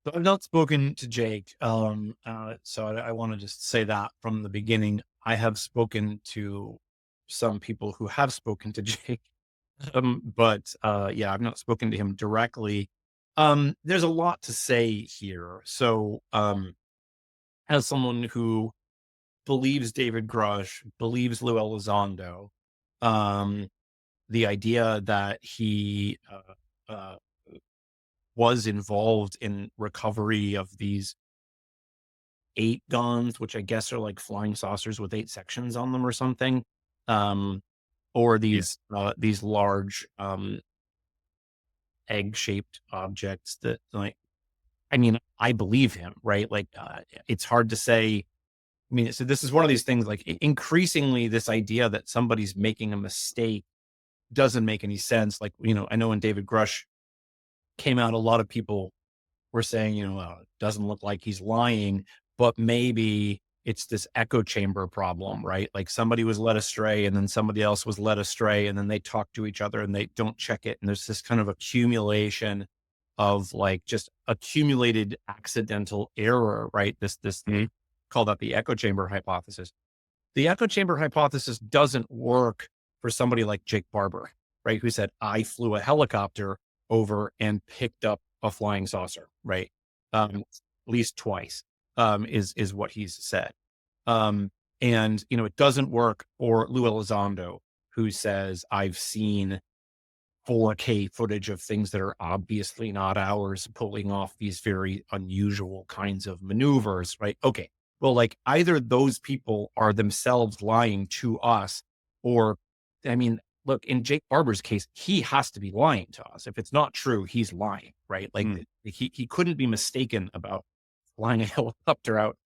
So I've not spoken to Jake. So I want to just say that from the beginning. I have spoken to some people who have spoken to Jake. But yeah, I've not spoken to him directly. There's a lot to say here. So as someone who believes David Grush, believes Lou Elizondo, um, the idea that he was involved in recovery of these 8 guns, which I guess are like flying saucers with 8 sections on them or something, or Yeah. these large egg-shaped objects that, like, I mean, I believe him, right? Like, it's hard to say. I mean, so this is one of these things, like, increasingly, this idea that somebody's making a mistake doesn't make any sense. Like, I know when David Grush came out, a lot of people were saying, it doesn't look like he's lying, but maybe it's this echo chamber problem, right? Like somebody was led astray and then somebody else was led astray and then they talk to each other and they don't check it. And there's this kind of accumulation of like just accumulated accidental error, right? This Mhm. call that the echo chamber hypothesis. The echo chamber hypothesis doesn't work for somebody like Jake Barber, right? Who said, I flew a helicopter over and picked up a flying saucer, right? At least twice, is what he's said. And, it doesn't work for Lou Elizondo, who says, I've seen 4K footage of things that are obviously not ours, pulling off these very unusual kinds of maneuvers, right? Okay. Well, like either those people are themselves lying to us, or, I mean, look, in Jake Barber's case, he has to be lying to us. If it's not true, he's lying, right? Like Mm. he couldn't be mistaken about flying a helicopter out,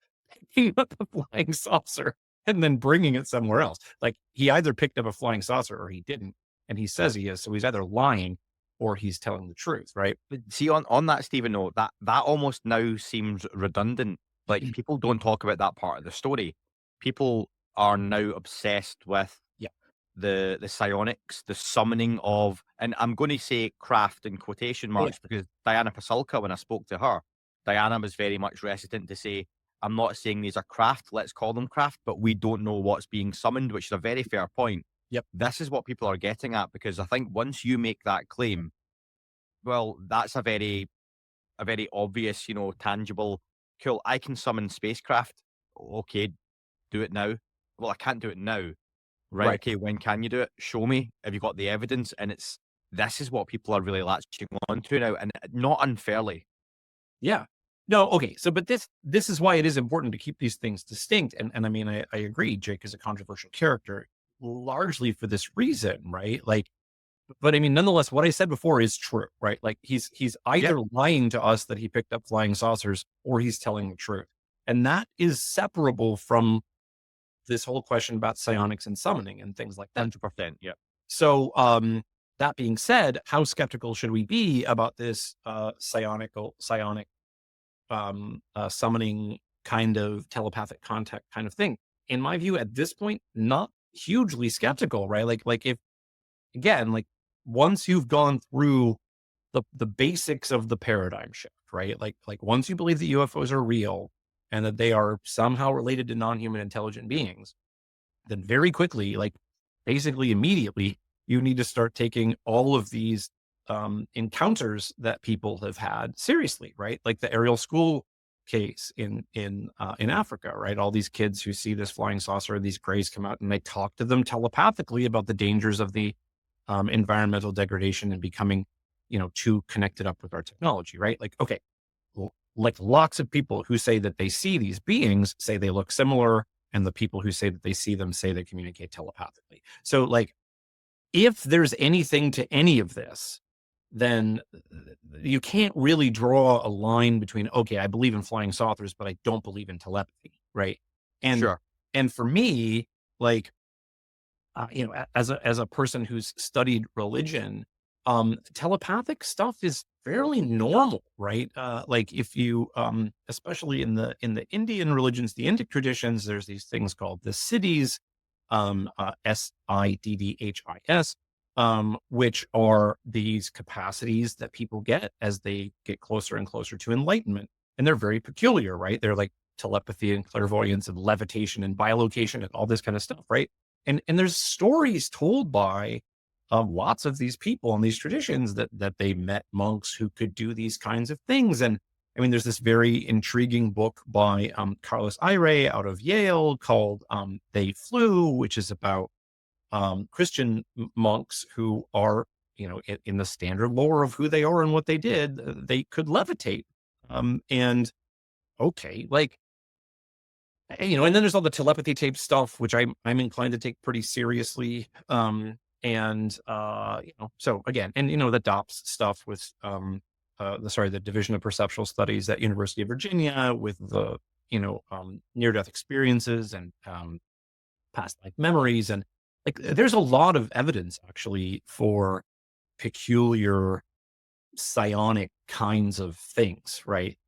picking up a flying saucer, and then bringing it somewhere else. Like he either picked up a flying saucer or he didn't. And he says he is. So he's either lying or he's telling the truth, right? But see, on that, Stephen, though, that almost now seems redundant. Like people don't talk about that part of the story. People are now obsessed with Yeah. the psionics, the summoning of, and I'm going to say craft in quotation Yeah. marks because Diana Pasulka, when I spoke to her, Diana was very much reticent to say, I'm not saying these are craft, let's call them craft, but we don't know what's being summoned, which is a very fair point. Yep. This is what people are getting at because I think once you make that claim, well, that's a very obvious, tangible, cool. I can summon spacecraft. Okay, do it now. Well, I can't do it now. Right. Right. Okay. When can you do it? Show me. Have you got the evidence? And this is what people are really latching on to now, and not unfairly. Yeah. No, okay. So, but this is why it is important to keep these things distinct. And I mean, I agree. Jake is a controversial character largely for this reason, right? Like, but I mean, nonetheless, what I said before is true, right? Like he's Yep. either lying to us that he picked up flying saucers or he's telling the truth. And that is separable from this whole question about psionics and summoning and things like that. 100%. Yep. So, that being said, how skeptical should we be about this psionic summoning kind of telepathic contact kind of thing? In my view, at this point, not hugely skeptical, right? Like if again, like once you've gone through the basics of the paradigm shift, right? Like once you believe that UFOs are real and that they are somehow related to non-human intelligent beings, then very quickly, like basically immediately, you need to start taking all of these encounters that people have had seriously, right? Like the Ariel School case in Africa, right? All these kids who see this flying saucer, these grays come out, and they talk to them telepathically about the dangers of the environmental degradation and becoming, too connected up with our technology, right? Like, okay, like lots of people who say that they see these beings say they look similar, and the people who say that they see them say they communicate telepathically. So, like, if there's anything to any of this, then you can't really draw a line between, okay, I believe in flying saucers, but I don't believe in telepathy, right? And Sure. and for me, like, as a person who's studied religion, Telepathic stuff is fairly normal, right? Like if you, especially in the Indian religions, the Indic traditions, there's these things called the siddhis, siddhis, which are these capacities that people get as they get closer and closer to enlightenment, and they're very peculiar, right? They're like telepathy and clairvoyance and levitation and bilocation and all this kind of stuff, right? And there's stories told by lots of these people and these traditions that they met monks who could do these kinds of things. And I mean, there's this very intriguing book by Carlos Aire out of Yale called "They Flew," which is about Christian monks who are, in the standard lore of who they are and what they did, they could levitate. And okay, like, and then there's all the telepathy tape stuff, which I'm inclined to take pretty seriously. So again, and the DOPS stuff with the Division of Perceptual Studies at University of Virginia with the near death experiences and past life memories, and like there's a lot of evidence actually for peculiar psionic kinds of things, right?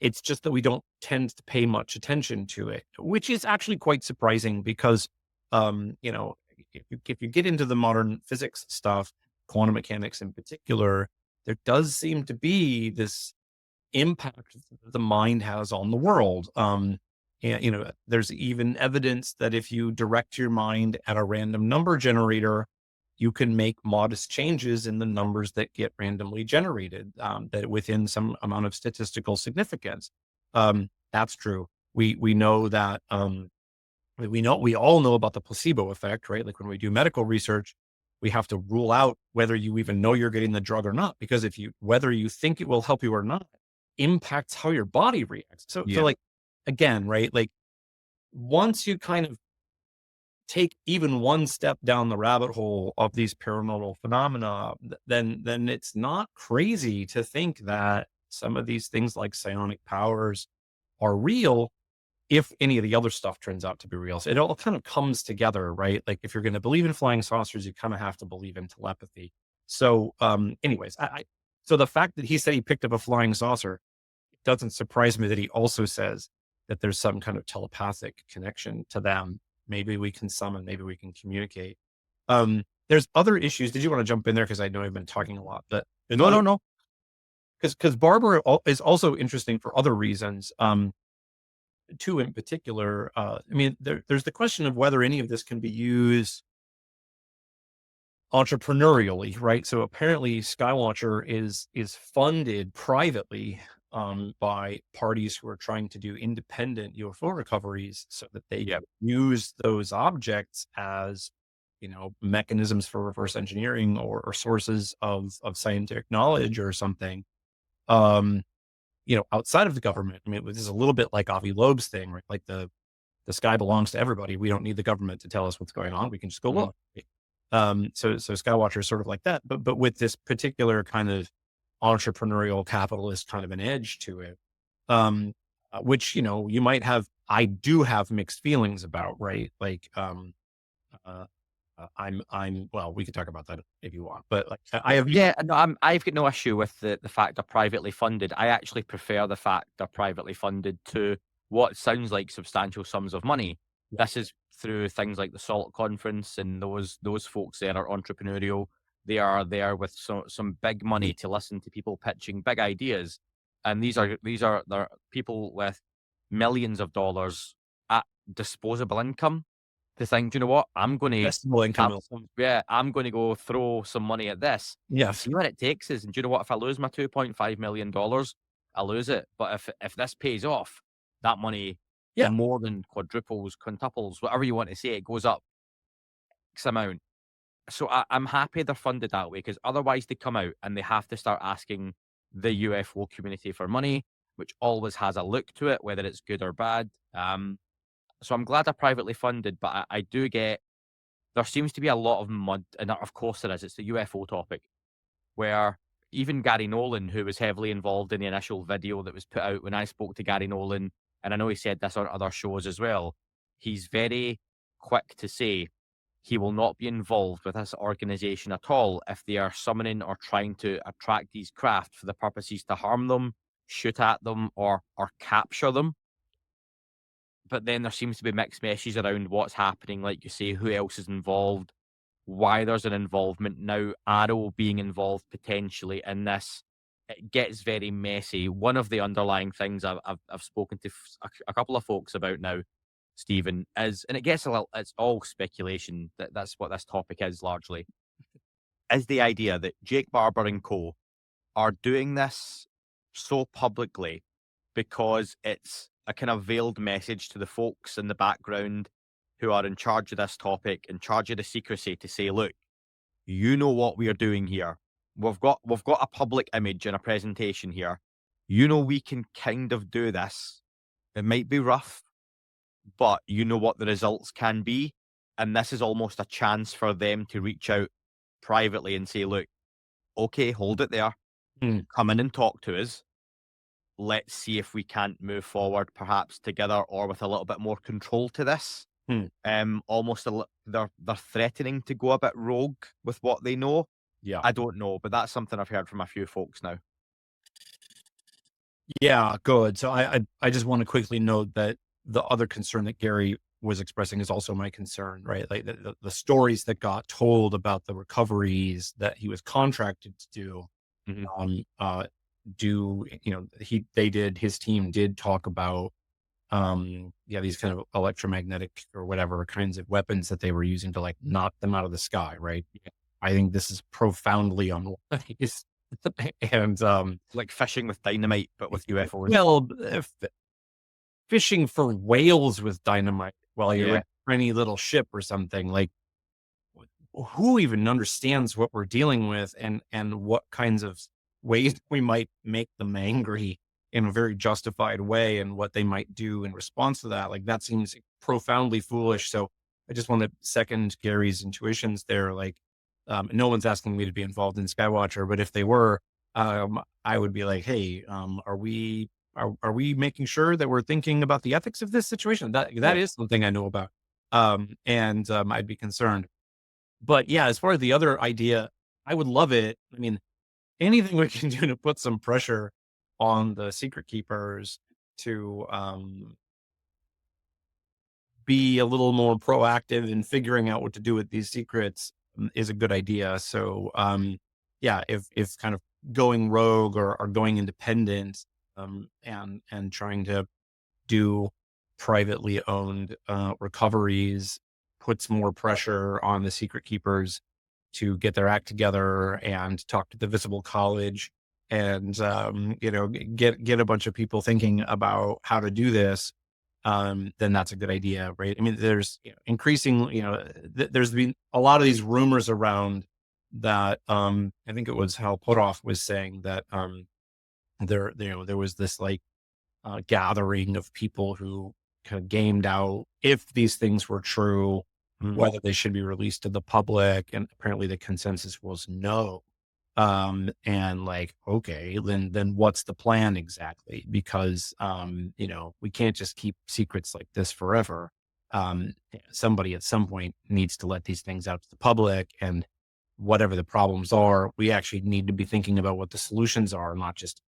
It's just that we don't tend to pay much attention to it, which is actually quite surprising because, if you get into the modern physics stuff, quantum mechanics in particular, there does seem to be this impact that the mind has on the world. And, there's even evidence that if you direct your mind at a random number generator, you can make modest changes in the numbers that get randomly generated, that within some amount of statistical significance. That's true. We know that, we all know about the placebo effect, right? Like when we do medical research, we have to rule out whether you even know you're getting the drug or not, because whether you think it will help you or not impacts how your body reacts. So like, again, right? Like once you kind of take even one step down the rabbit hole of these paranormal phenomena, then it's not crazy to think that some of these things like psionic powers are real if any of the other stuff turns out to be real. So it all kind of comes together, right? Like if you're going to believe in flying saucers, you kind of have to believe in telepathy. So, anyways, so the fact that he said he picked up a flying saucer, it doesn't surprise me that he also says that there's some kind of telepathic connection to them. Maybe we can summon, maybe we can communicate. There's other issues. Did you want to jump in there? Because I know I've been talking a lot, but No. Because Barber is also interesting for other reasons. Two in particular. I mean, there's the question of whether any of this can be used entrepreneurially, right? So apparently, Skywatcher is funded privately by parties who are trying to do independent UFO recoveries, so that they use those objects as mechanisms for reverse engineering or sources of scientific knowledge or something. Outside of the government. I mean, this is a little bit like Avi Loeb's thing, right? Like the sky belongs to everybody. We don't need the government to tell us what's going on. We can just go look. So Skywatcher is sort of like that, but with this particular kind of entrepreneurial capitalist kind of an edge to it, which you might have. I do have mixed feelings about, right? Like, I'm well, we could talk about that if you want, but like I have. No, I've got no issue with the fact they're privately funded. I actually prefer the fact they're privately funded to what sounds like substantial sums of money. This is through things like the SALT conference, and those folks there are entrepreneurial. They are there with some big money to listen to people pitching big ideas, and these are they're people with millions of dollars at disposable income to think, do you know what? I'm going to I'm going to go throw some money at this. Yes. See what it takes us. And do you know what? If I lose my $2.5 million, I lose it. But if this pays off, that money more than quadruples, quintuples, whatever you want to say, it goes up X amount. So I'm happy they're funded that way, because otherwise they come out and they have to start asking the UFO community for money, which always has a look to it, whether it's good or bad. So I'm glad they're privately funded, but I do get there seems to be a lot of mud, and of course there is. It's the UFO topic, where even Gary Nolan, who was heavily involved in the initial video that was put out when I spoke to Gary Nolan, and I know he said this on other shows as well, he's very quick to say he will not be involved with this organization at all if they are summoning or trying to attract these craft for the purposes to harm them, shoot at them, or capture them. But then there seems to be mixed messages around what's happening, like you say, who else is involved, why there's an involvement now, Arrow being involved potentially in this. It gets very messy. One of the underlying things I've spoken to a couple of folks about now, Stephen, is, and it gets a little, it's all speculation. That's what this topic is largely, is the idea that Jake Barber and co are doing this so publicly because it's a kind of veiled message to the folks in the background who are in charge of this topic, in charge of the secrecy, to say, look, you know what we are doing here. We've got a public image and a presentation here. You know we can kind of do this. It might be rough, but you know what the results can be. And this is almost a chance for them to reach out privately and say, look, okay, hold it there. Come in and talk to us. Let's see if we can't move forward, perhaps together or with a little bit more control to this. Almost they're threatening to go a bit rogue with what they know. Yeah. I don't know, but that's something I've heard from a few folks now. Yeah, good. So I just want to quickly note that the other concern that Gary was expressing is also my concern, right? Like the stories that got told about the recoveries that he was contracted to do, his team did talk about, these kind of electromagnetic or whatever kinds of weapons that they were using to like knock them out of the sky, right? Yeah. I think this is profoundly unwise. And like fishing with dynamite, but with UFOs. Well, fishing for whales with dynamite while you're in a tiny little ship or something, like who even understands what we're dealing with and what kinds of ways we might make them angry in a very justified way and what they might do in response to that. Like that seems profoundly foolish. So I just want to second Gary's intuitions there. Like, no one's asking me to be involved in Skywatcher, but if they were, I would be like, hey, are we making sure that we're thinking about the ethics of this situation? That is something I know about. I'd be concerned. But yeah, as far as the other idea, I would love it. I mean, anything we can do to put some pressure on the secret keepers to be a little more proactive in figuring out what to do with these secrets is a good idea. So if kind of going rogue or going independent and trying to do privately owned recoveries puts more pressure on the secret keepers to get their act together and talk to the Visible College and get a bunch of people thinking about how to do this, then that's a good idea, right? I mean, there's increasing, there's been a lot of these rumors around that. I think it was Hal Puthoff was saying that there was this like gathering of people who kind of gamed out if these things were true, whether they should be released to the public, and apparently the consensus was no. And like, okay, then what's the plan exactly? Because we can't just keep secrets like this forever. Somebody at some point needs to let these things out to the public, and whatever the problems are, we actually need to be thinking about what the solutions are, not just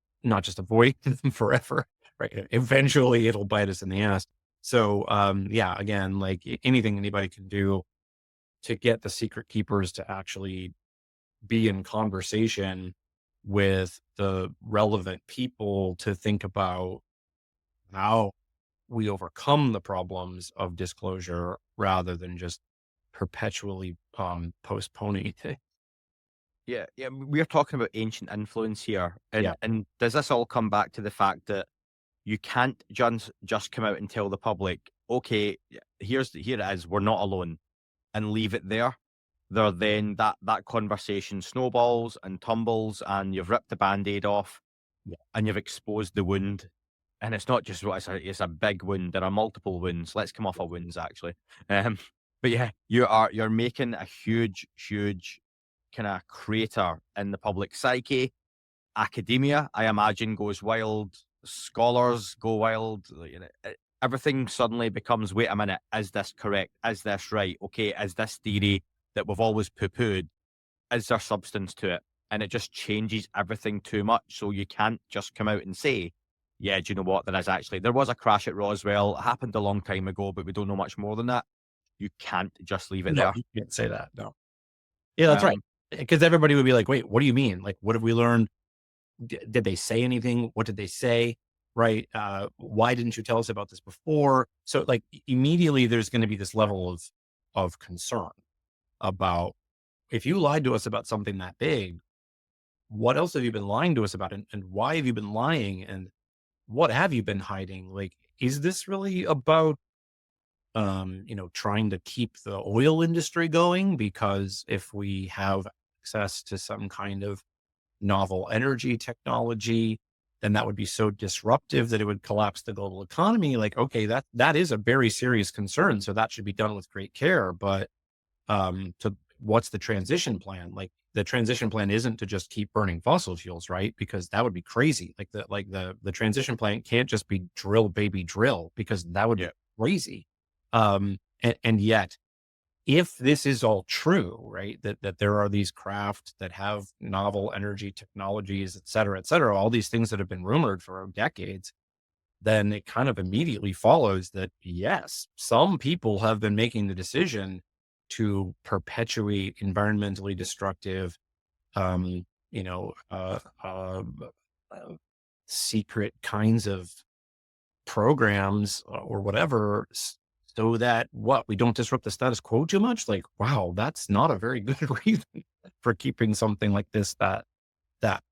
avoiding them forever. Right. Eventually it'll bite us in the ass. So, again, like anything anybody can do to get the secret keepers to actually be in conversation with the relevant people to think about how we overcome the problems of disclosure rather than just perpetually postponing it. Yeah, we're talking about ancient influence here. And does this all come back to the fact that you can't just come out and tell the public, okay, here it is, we're not alone, and leave it there? Then that conversation snowballs and tumbles, and you've ripped the Band-Aid off, and you've exposed the wound. And it's not just it's a big wound. There are multiple wounds. Let's come off of wounds, actually. But yeah, you're making a huge kind of crater in the public psyche. Academia, I imagine, goes wild. Scholars go wild. everything suddenly becomes, wait a minute, is this correct? Is this right? Okay, is this theory that we've always poo-pooed, is there substance to it? And it just changes everything too much. So you can't just come out and say, yeah, do you know what? There was a crash at Roswell. It happened a long time ago, but we don't know much more than that. You can't just leave it No, there. you can't say that. No. Yeah, that's right. Um, Because everybody would be like, wait, what do you mean? Like, what have we learned? Did they say anything? What did they say? Right. Why didn't you tell us about this before? So like immediately there's going to be this level of concern about, if you lied to us about something that big, what else have you been lying to us about? And why have you been lying? And what have you been hiding? Like, is this really about, trying to keep the oil industry going? Because if we have access to some kind of novel energy technology, then that would be so disruptive that it would collapse the global economy. Like, okay, that is a very serious concern. So that should be done with great care. But so what's the transition plan? Like, the transition plan isn't to just keep burning fossil fuels, right? Because that would be crazy. Like the transition plan can't just be drill baby drill, because that would be crazy. And yet, if this is all true, right, that there are these craft that have novel energy technologies, et cetera, all these things that have been rumored for decades, then it kind of immediately follows that, yes, some people have been making the decision to perpetuate environmentally destructive, um, you know, uh, uh, uh, secret kinds of programs or whatever, so that we don't disrupt the status quo too much. Like, wow, that's not a very good reason for keeping something like this that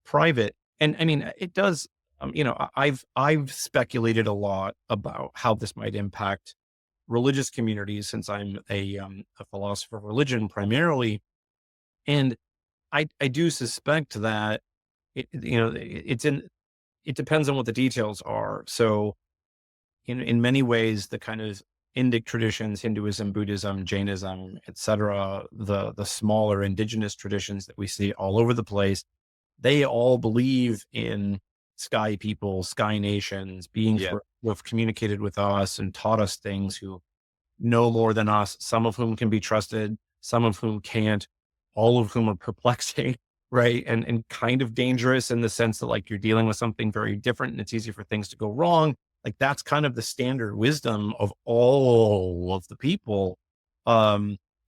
private. And I mean, it does. I've speculated a lot about how this might impact religious communities, since I'm a philosopher of religion primarily, and I do suspect that it depends on what the details are. So in many ways, the kind of Indic traditions, Hinduism, Buddhism, Jainism, etc., the smaller indigenous traditions that we see all over the place, they all believe in sky people, sky nations, beings who have communicated with us and taught us things, who know more than us, some of whom can be trusted, some of whom can't, all of whom are perplexing, right? And kind of dangerous, in the sense that, like, you're dealing with something very different and it's easy for things to go wrong. Like, that's kind of the standard wisdom of all of the people,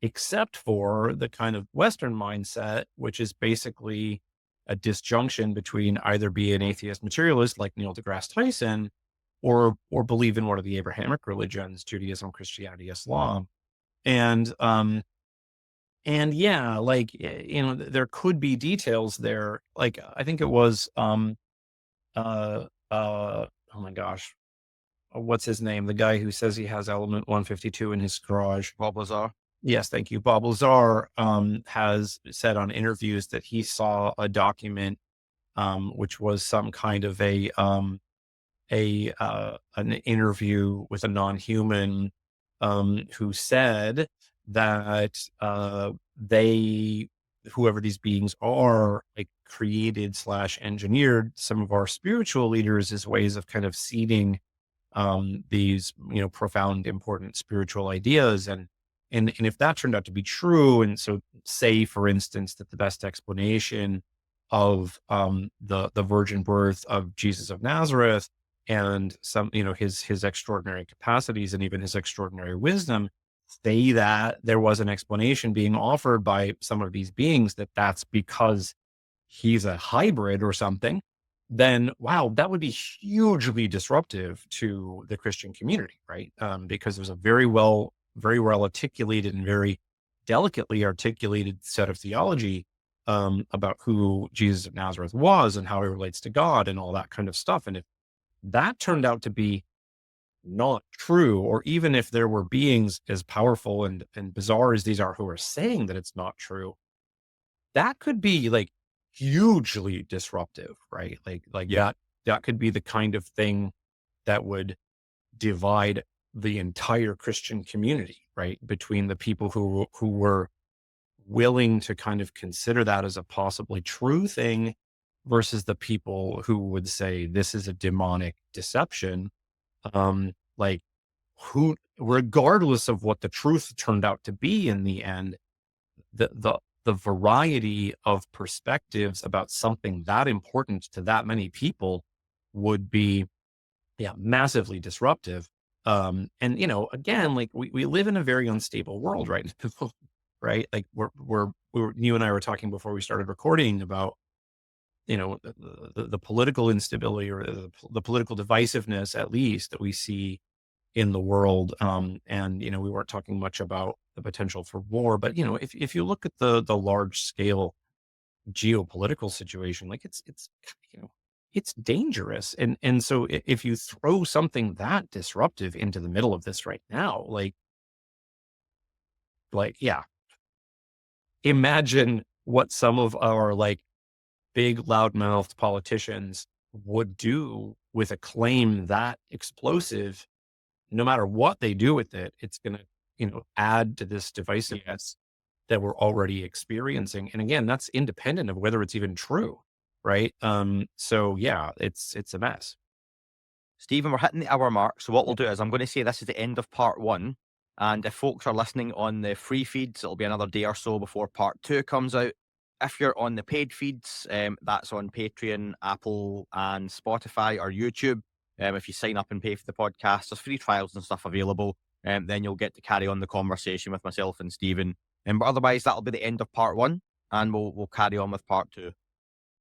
except for the kind of Western mindset, which is basically a disjunction between either be an atheist materialist like Neil deGrasse Tyson, or believe in one of the Abrahamic religions, Judaism, Christianity, Islam. And yeah, like, there could be details there. Like, I think it was, oh my gosh, what's his name? The guy who says he has element 152 in his garage. Bob Lazar. Yes, thank you. Bob Lazar, has said on interviews that he saw a document, which was some kind of an interview with a non-human, who said that they, whoever these beings are, like, created / engineered some of our spiritual leaders as ways of kind of seeding these profound, important spiritual ideas. And if that turned out to be true, and so, say for instance that the best explanation of the virgin birth of Jesus of Nazareth, and some, his extraordinary capacities and even his extraordinary wisdom, say that there was an explanation being offered by some of these beings, that's because he's a hybrid or something, then wow, that would be hugely disruptive to the Christian community, right? Because there's a very well articulated and very delicately articulated set of theology about who Jesus of Nazareth was and how he relates to God and all that kind of stuff. And if that turned out to be not true, or even if there were beings as powerful and bizarre as these are who are saying that it's not true, that could be, like, hugely disruptive, right? That could be the kind of thing that would divide the entire Christian community, right? Between the people who were willing to kind of consider that as a possibly true thing, versus the people who would say this is a demonic deception. Like, regardless of what the truth turned out to be in the end, the variety of perspectives about something that important to that many people would be, yeah, massively disruptive. And again, like we live in a very unstable world right now, right? Like you and I were talking before we started recording about, the political instability, or the political divisiveness, at least, that we see in the world. And we weren't talking much about the potential for war, but if you look at the large scale geopolitical situation, like it's dangerous. And so if you throw something that disruptive into the middle of this right now, yeah, imagine what some of our like big loudmouthed politicians would do with a claim that explosive. No matter what they do with it, it's going to, add to this divisiveness that we're already experiencing. And again, that's independent of whether it's even true. Right. So yeah, it's a mess. Stephen, we're hitting the hour mark. So what we'll do is I'm going to say this is the end of part 1. And if folks are listening on the free feeds, it'll be another day or so before part 2 comes out. If you're on the paid feeds, that's on Patreon, Apple, and Spotify, or YouTube. If you sign up and pay for the podcast, there's free trials and stuff available. Then you'll get to carry on the conversation with myself and Stephen. But otherwise, that'll be the end of part 1, and we'll carry on with part 2.